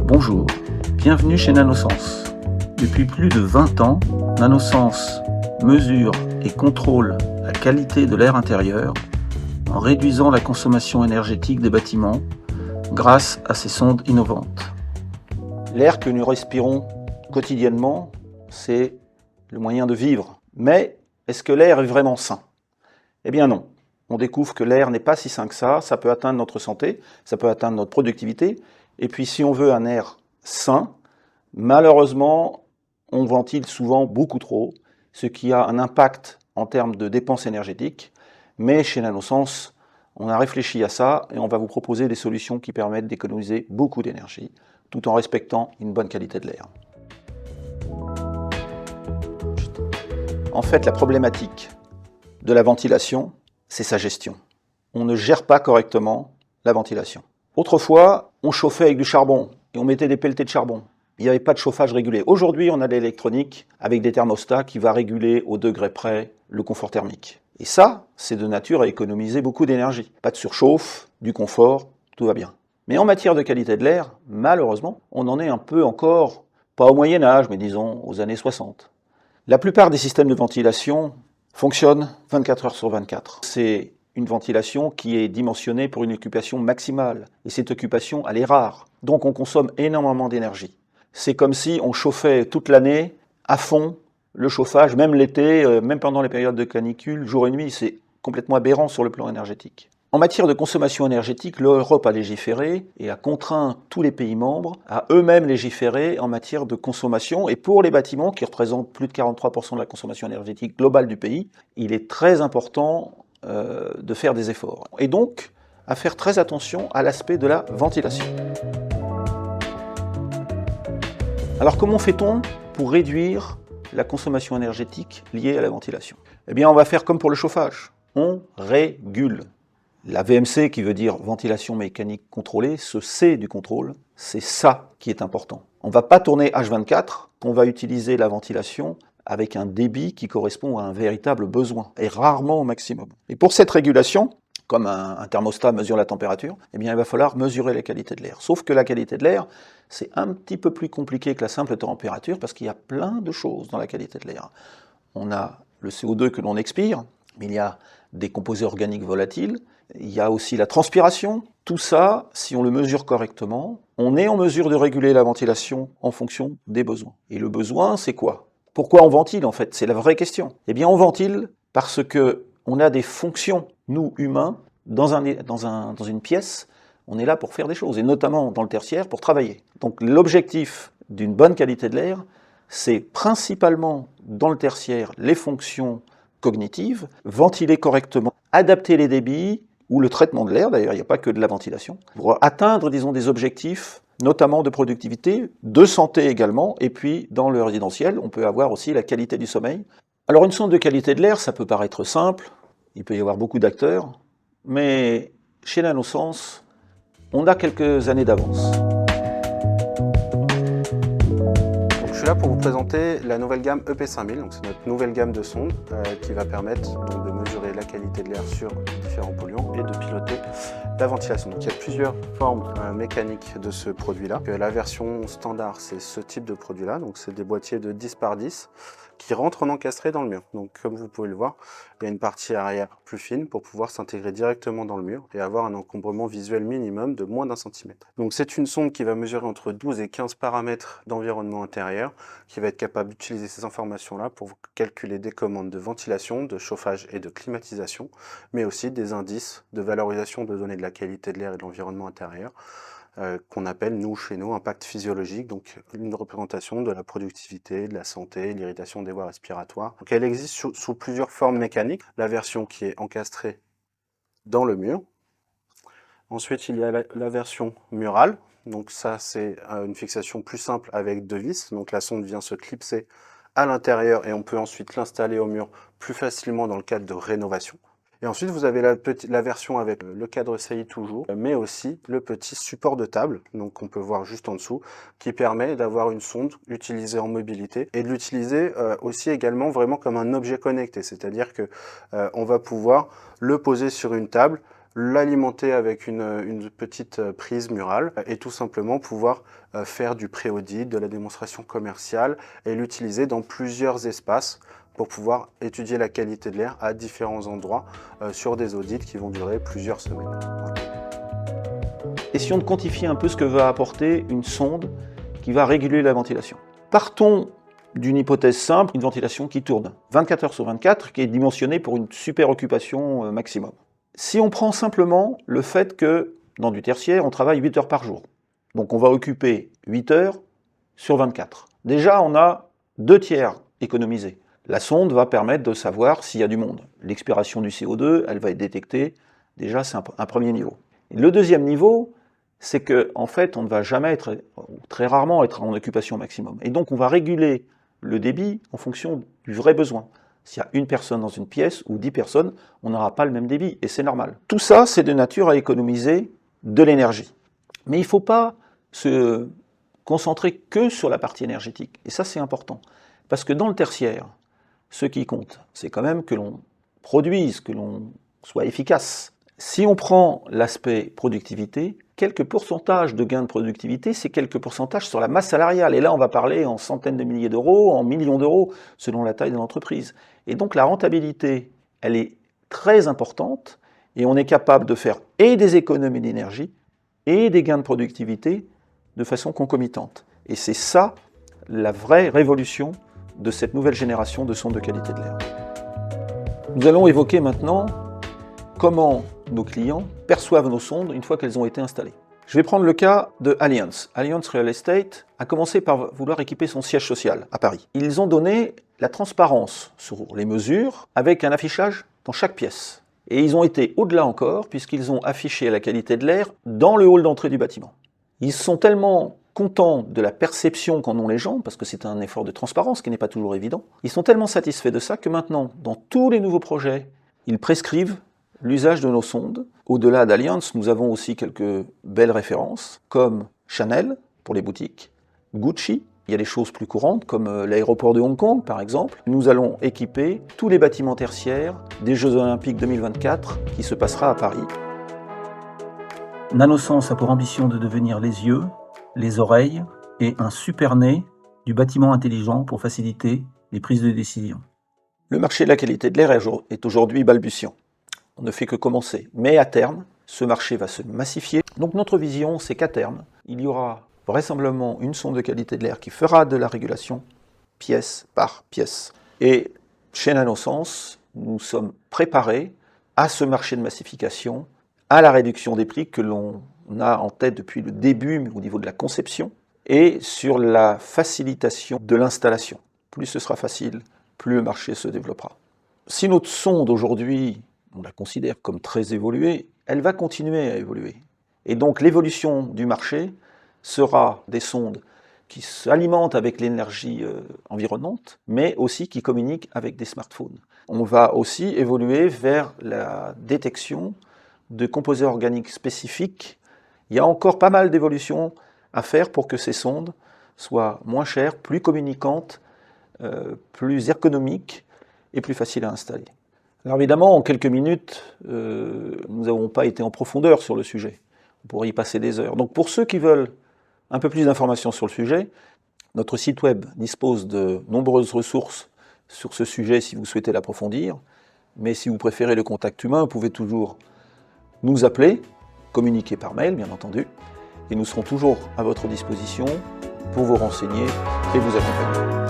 Bonjour, bienvenue chez Nanosens. Depuis plus de 20 ans, Nanosens mesure et contrôle la qualité de l'air intérieur en réduisant la consommation énergétique des bâtiments grâce à ces sondes innovantes. L'air que nous respirons quotidiennement, c'est le moyen de vivre. Mais est-ce que l'air est vraiment sain? Eh bien non. On découvre que l'air n'est pas si sain que ça peut atteindre notre santé, ça peut atteindre notre productivité. Et puis si on veut un air sain, malheureusement, on ventile souvent beaucoup trop, ce qui a un impact en termes de dépenses énergétiques. Mais chez Nanosens, on a réfléchi à ça et on va vous proposer des solutions qui permettent d'économiser beaucoup d'énergie, tout en respectant une bonne qualité de l'air. En fait, la problématique de la ventilation, c'est sa gestion. On ne gère pas correctement la ventilation. Autrefois, on chauffait avec du charbon et on mettait des pelletées de charbon. Il n'y avait pas de chauffage régulé. Aujourd'hui, on a de l'électronique avec des thermostats qui va réguler au degré près le confort thermique. Et ça, c'est de nature à économiser beaucoup d'énergie. Pas de surchauffe, du confort, tout va bien. Mais en matière de qualité de l'air, malheureusement, on en est un peu encore, pas au Moyen-Âge, mais disons aux années 60. La plupart des systèmes de ventilation fonctionnent 24 heures sur 24. C'est une ventilation qui est dimensionnée pour une occupation maximale. Et cette occupation, elle est rare. Donc on consomme énormément d'énergie. C'est comme si on chauffait toute l'année à fond le chauffage, même l'été, même pendant les périodes de canicule, jour et nuit. C'est complètement aberrant sur le plan énergétique. En matière de consommation énergétique, l'Europe a légiféré et a contraint tous les pays membres à eux-mêmes légiférer en matière de consommation. Et pour les bâtiments, qui représentent plus de 43% de la consommation énergétique globale du pays, il est très important de faire des efforts. Et donc, à faire très attention à l'aspect de la ventilation. Alors comment fait-on pour réduire la consommation énergétique liée à la ventilation? Eh bien, on va faire comme pour le chauffage. On régule. La VMC, qui veut dire ventilation mécanique contrôlée, ce C du contrôle, c'est ça qui est important. On ne va pas tourner H24, on va utiliser la ventilation avec un débit qui correspond à un véritable besoin, et rarement au maximum. Et pour cette régulation, comme un thermostat mesure la température, eh bien, il va falloir mesurer la qualité de l'air. Sauf que la qualité de l'air, c'est un petit peu plus compliqué que la simple température, parce qu'il y a plein de choses dans la qualité de l'air. On a le CO2 que l'on expire, mais il y a des composés organiques volatiles, il y a aussi la transpiration. Tout ça, si on le mesure correctement, on est en mesure de réguler la ventilation en fonction des besoins. Et le besoin, c'est quoi? Pourquoi on ventile, en fait? C'est la vraie question. Eh bien, on ventile parce qu'on a des fonctions, nous, humains, dans une pièce, on est là pour faire des choses, et notamment dans le tertiaire, pour travailler. Donc l'objectif d'une bonne qualité de l'air, c'est principalement, dans le tertiaire, les fonctions cognitives, ventiler correctement, adapter les débits, ou le traitement de l'air, d'ailleurs, il n'y a pas que de la ventilation, pour atteindre, disons, des objectifs, notamment de productivité, de santé également, et puis dans le résidentiel, on peut avoir aussi la qualité du sommeil. Alors une sonde de qualité de l'air, ça peut paraître simple, il peut y avoir beaucoup d'acteurs, mais chez Nanosens, on a quelques années d'avance. Je suis là pour vous présenter la nouvelle gamme EP5000, donc c'est notre nouvelle gamme de sondes qui va permettre donc de mesurer la qualité de l'air sur différents polluants et de piloter la ventilation. Donc il y a plusieurs formes mécaniques de ce produit-là. La version standard, c'est ce type de produit-là, donc c'est des boîtiers de 10 par 10 qui rentrent en encastré dans le mur. Donc comme vous pouvez le voir, il y a une partie arrière plus fine pour pouvoir s'intégrer directement dans le mur et avoir un encombrement visuel minimum de moins d'1 centimètre. Donc c'est une sonde qui va mesurer entre 12 et 15 paramètres d'environnement intérieur, qui va être capable d'utiliser ces informations-là pour calculer des commandes de ventilation, de chauffage et de climatisation, mais aussi des indices de valorisation de données de la qualité de l'air et de l'environnement intérieur, qu'on appelle, nous, chez nous, impact physiologique, donc une représentation de la productivité, de la santé, l'irritation des voies respiratoires. Donc elle existe sous plusieurs formes mécaniques. La version qui est encastrée dans le mur. Ensuite, il y a la version murale. Donc ça, c'est une fixation plus simple avec 2 vis. Donc la sonde vient se clipser à l'intérieur et on peut ensuite l'installer au mur plus facilement dans le cadre de rénovation. Et ensuite, vous avez la version avec le cadre saillie toujours, mais aussi le petit support de table, donc qu'on peut voir juste en dessous, qui permet d'avoir une sonde utilisée en mobilité et de l'utiliser aussi également vraiment comme un objet connecté, c'est-à-dire que on va pouvoir le poser sur une table, l'alimenter avec une petite prise murale et tout simplement pouvoir faire du pré-audit, de la démonstration commerciale et l'utiliser dans plusieurs espaces pour pouvoir étudier la qualité de l'air à différents endroits sur des audits qui vont durer plusieurs semaines. Voilà. Essayons de quantifier un peu ce que va apporter une sonde qui va réguler la ventilation. Partons d'une hypothèse simple, une ventilation qui tourne 24 heures sur 24, qui est dimensionnée pour une super occupation maximum. Si on prend simplement le fait que, dans du tertiaire, on travaille 8 heures par jour, donc on va occuper 8 heures sur 24. Déjà, on a 2/3 économisés. La sonde va permettre de savoir s'il y a du monde. L'expiration du CO2, elle va être détectée. Déjà, c'est un premier niveau. Et le deuxième niveau, c'est qu'en fait, on ne va jamais être, ou très rarement être en occupation maximum. Et donc, on va réguler le débit en fonction du vrai besoin. S'il y a une personne dans une pièce ou 10 personnes, on n'aura pas le même débit, et c'est normal. Tout ça, c'est de nature à économiser de l'énergie. Mais il ne faut pas se concentrer que sur la partie énergétique. Et ça, c'est important. Parce que dans le tertiaire, ce qui compte, c'est quand même que l'on produise, que l'on soit efficace. Si on prend l'aspect productivité, quelques pourcentages de gains de productivité, c'est quelques pourcentages sur la masse salariale. Et là, on va parler en centaines de milliers d'euros, en millions d'euros, selon la taille de l'entreprise. Et donc, la rentabilité, elle est très importante et on est capable de faire et des économies d'énergie et des gains de productivité de façon concomitante. Et c'est ça, la vraie révolution de cette nouvelle génération de sondes de qualité de l'air. Nous allons évoquer maintenant comment nos clients perçoivent nos sondes une fois qu'elles ont été installées. Je vais prendre le cas de Allianz. Allianz Real Estate a commencé par vouloir équiper son siège social à Paris. Ils ont donné la transparence sur les mesures avec un affichage dans chaque pièce. Et ils ont été au-delà encore puisqu'ils ont affiché la qualité de l'air dans le hall d'entrée du bâtiment. Ils sont tellement contents de la perception qu'en ont les gens, parce que c'est un effort de transparence qui n'est pas toujours évident, ils sont tellement satisfaits de ça que maintenant, dans tous les nouveaux projets, ils prescrivent l'usage de nos sondes. Au-delà d'Allianz, nous avons aussi quelques belles références, comme Chanel, pour les boutiques, Gucci, il y a des choses plus courantes, comme l'aéroport de Hong Kong, par exemple. Nous allons équiper tous les bâtiments tertiaires des Jeux Olympiques 2024, qui se passera à Paris. NanoSense a pour ambition de devenir les yeux, les oreilles et un super nez du bâtiment intelligent pour faciliter les prises de décision. Le marché de la qualité de l'air est aujourd'hui balbutiant. On ne fait que commencer. Mais à terme, ce marché va se massifier. Donc notre vision, c'est qu'à terme, il y aura vraisemblablement une sonde de qualité de l'air qui fera de la régulation pièce par pièce. Et chez NanoSense, nous sommes préparés à ce marché de massification, à la réduction des prix que l'on a en tête depuis le début au niveau de la conception et sur la facilitation de l'installation. Plus ce sera facile, plus le marché se développera. Si notre sonde aujourd'hui, on la considère comme très évoluée, elle va continuer à évoluer. Et donc l'évolution du marché sera des sondes qui s'alimentent avec l'énergie environnante, mais aussi qui communiquent avec des smartphones. On va aussi évoluer vers la détection de composés organiques spécifiques. Il y a encore pas mal d'évolutions à faire pour que ces sondes soient moins chères, plus communicantes, plus économiques et plus faciles à installer. Alors évidemment, en quelques minutes, nous n'avons pas été en profondeur sur le sujet. On pourrait y passer des heures. Donc pour ceux qui veulent un peu plus d'informations sur le sujet, notre site web dispose de nombreuses ressources sur ce sujet si vous souhaitez l'approfondir. Mais si vous préférez le contact humain, vous pouvez toujours nous appeler, communiquer par mail bien entendu, et nous serons toujours à votre disposition pour vous renseigner et vous accompagner.